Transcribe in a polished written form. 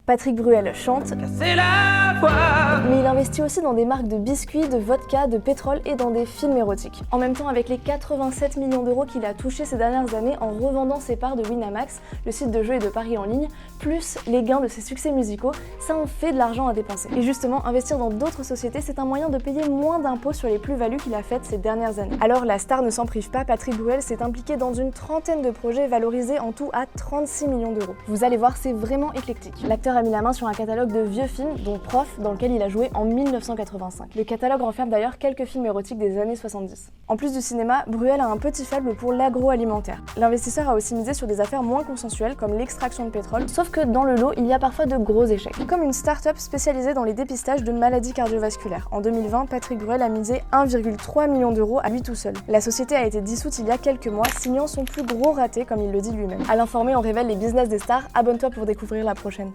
Patrick Bruel chante, C'est la foi. mais il investit aussi dans des marques de biscuits, de vodka, de pétrole et dans des films érotiques. En même temps, avec les 87 millions d'euros qu'il a touchés ces dernières années en revendant ses parts de Winamax, le site de jeux et de paris en ligne, plus les gains de ses succès musicaux, ça en fait de l'argent à dépenser. Et justement, investir dans d'autres sociétés, c'est un moyen de payer moins d'impôts sur les plus-values qu'il a faites ces dernières années. Alors la star ne s'en prive pas, Patrick Bruel s'est impliqué dans une trentaine de projets valorisés en tout à 36 millions d'euros. Vous allez voir, c'est vraiment éclectique. L'acteur a mis la main sur un catalogue de vieux films, dont Prof, dans lequel il a joué en 1985. Le catalogue renferme d'ailleurs quelques films érotiques des années 70. En plus du cinéma, Bruel a un petit faible pour l'agroalimentaire. L'investisseur a aussi misé sur des affaires moins consensuelles comme l'extraction de pétrole, sauf que dans le lot, il y a parfois de gros échecs. Comme une start-up spécialisée dans les dépistages de maladies cardiovasculaires. En 2020, Patrick Bruel a misé 1,3 million d'euros à lui tout seul. La société a été dissoute il y a quelques mois, signant son plus gros raté comme il le dit lui-même. À l'informé, on révèle les business des stars, abonne-toi pour découvrir la prochaine.